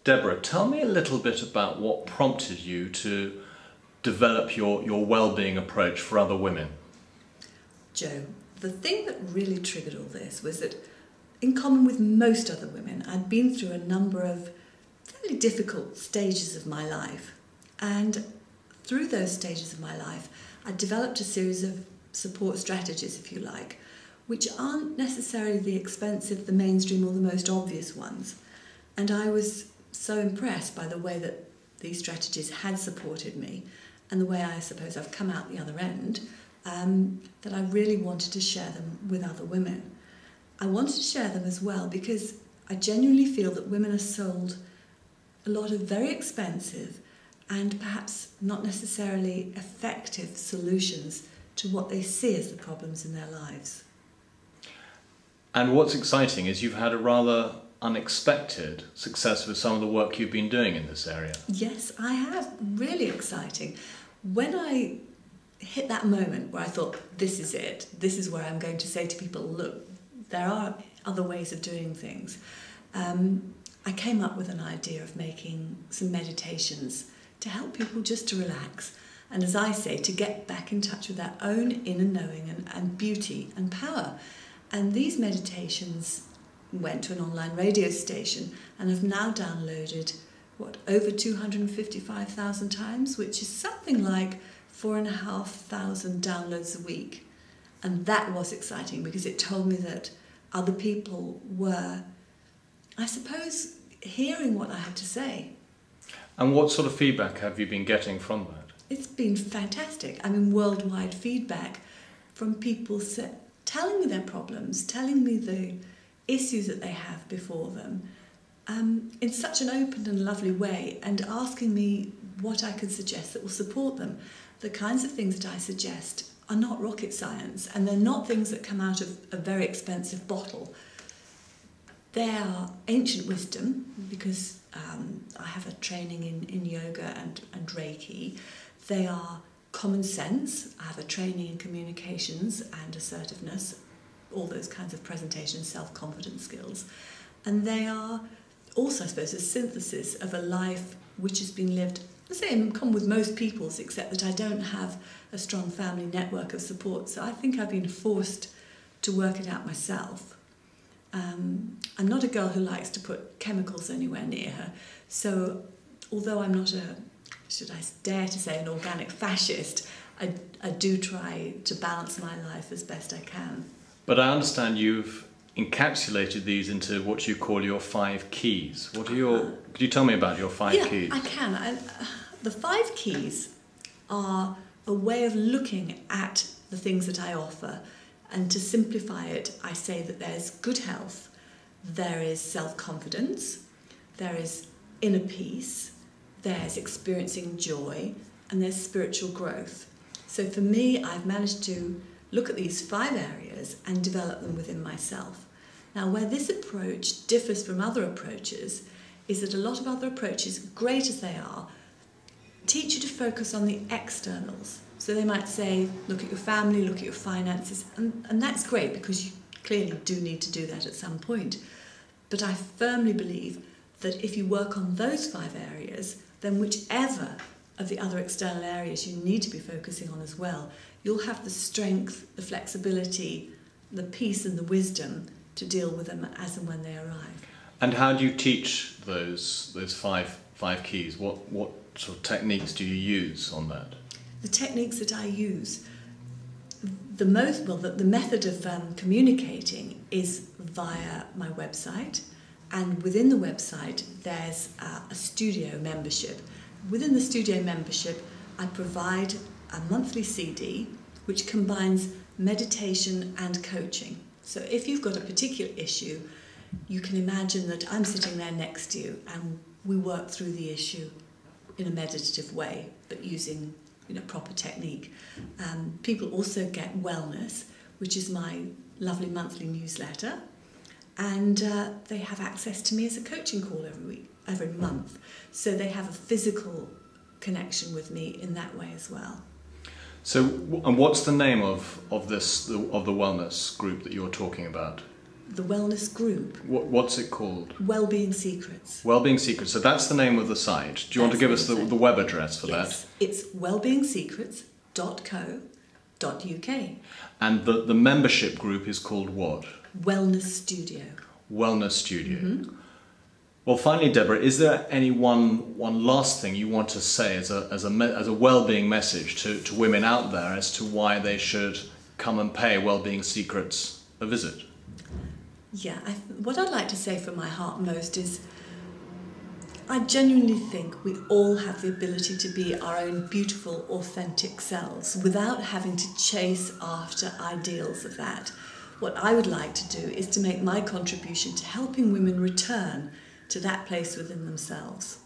Deborah, tell me a little bit about what prompted you to develop your well-being approach for other women. Joe, the thing that really triggered all this was that, in common with most other women, I'd been through a number of fairly difficult stages of my life. And through those stages of my life, I developed a series of support strategies, if you like, which aren't necessarily the expensive, the mainstream or the most obvious ones. And I was so impressed by the way that these strategies had supported me and the way I suppose I've come out the other end, that I really wanted to share them with other women. I wanted to share them as well because I genuinely feel that women are sold a lot of very expensive and perhaps not necessarily effective solutions to what they see as the problems in their lives. And what's exciting is you've had a rather unexpected success with some of the work you've been doing in this area. Yes, I have. Really exciting. When I hit that moment where I thought, this is it, this is where I'm going to say to people, look, there are other ways of doing things. I came up with an idea of making some meditations to help people just to relax. And as I say, to get back in touch with their own inner knowing and beauty and power. And these meditations went to an online radio station and have now downloaded, over 255,000 times, which is something like 4,500 downloads a week. And that was exciting because it told me that other people were, I suppose, hearing what I had to say. And what sort of feedback have you been getting from that? It's been fantastic. I mean, worldwide feedback from people telling me their problems, telling me the issues that they have before them, in such an open and lovely way, and asking me what I could suggest that will support them. The kinds of things that I suggest are not rocket science, and they're not things that come out of a very expensive bottle. They are ancient wisdom, because I have a training in yoga and Reiki. They are common sense. I have a training in communications and assertiveness, all those kinds of presentation, self-confidence skills. And they are also, I suppose, a synthesis of a life which has been lived, the same in common with most people's, except that I don't have a strong family network of support. So I think I've been forced to work it out myself. I'm not a girl who likes to put chemicals anywhere near her. So although I'm not a, should I dare to say, an organic fascist, I do try to balance my life as best I can. But I understand you've encapsulated these into what you call your 5 keys. What are your, could you tell me about your 5 keys? Yeah, I can. The 5 keys are a way of looking at the things that I offer. And to simplify it, I say that there's good health, there is self-confidence, there is inner peace, there's experiencing joy, and there's spiritual growth. So for me, I've managed to look at these 5 areas and develop them within myself. Now, where this approach differs from other approaches is that a lot of other approaches, great as they are, teach you to focus on the externals. So they might say, look at your family, look at your finances, and that's great because you clearly do need to do that at some point. But I firmly believe that if you work on those 5 areas, then whichever of the other external areas you need to be focusing on as well, you'll have the strength, the flexibility, the peace and the wisdom to deal with them as and when they arrive. And how do you teach those 5 keys? What sort of techniques do you use on that? The techniques that I use, the method of communicating is via my website, and within the website there's a studio membership. Within the studio membership I provide a monthly CD which combines meditation and coaching. So if you've got a particular issue, you can imagine that I'm sitting there next to you and we work through the issue in a meditative way, but using proper technique. People also get wellness, which is my lovely monthly newsletter, and they have access to me as a coaching call every month. So they have a physical connection with me in that way as well. So, and what's the name of the wellness group that you're talking about? the wellness group. What's it called? Wellbeing Secrets. Wellbeing Secrets. So that's the name of the site. Do you want to give us the web address for that? Yes, it's wellbeingsecrets.co.uk. And the membership group is called what? Wellness Studio. Wellness Studio. Well, finally, Deborah, is there any one last thing you want to say as a well-being message to women out there as to why they should come and pay Wellbeing Secrets a visit? Yeah, what I'd like to say from my heart most is I genuinely think we all have the ability to be our own beautiful, authentic selves without having to chase after ideals of that. What I would like to do is to make my contribution to helping women return to that place within themselves.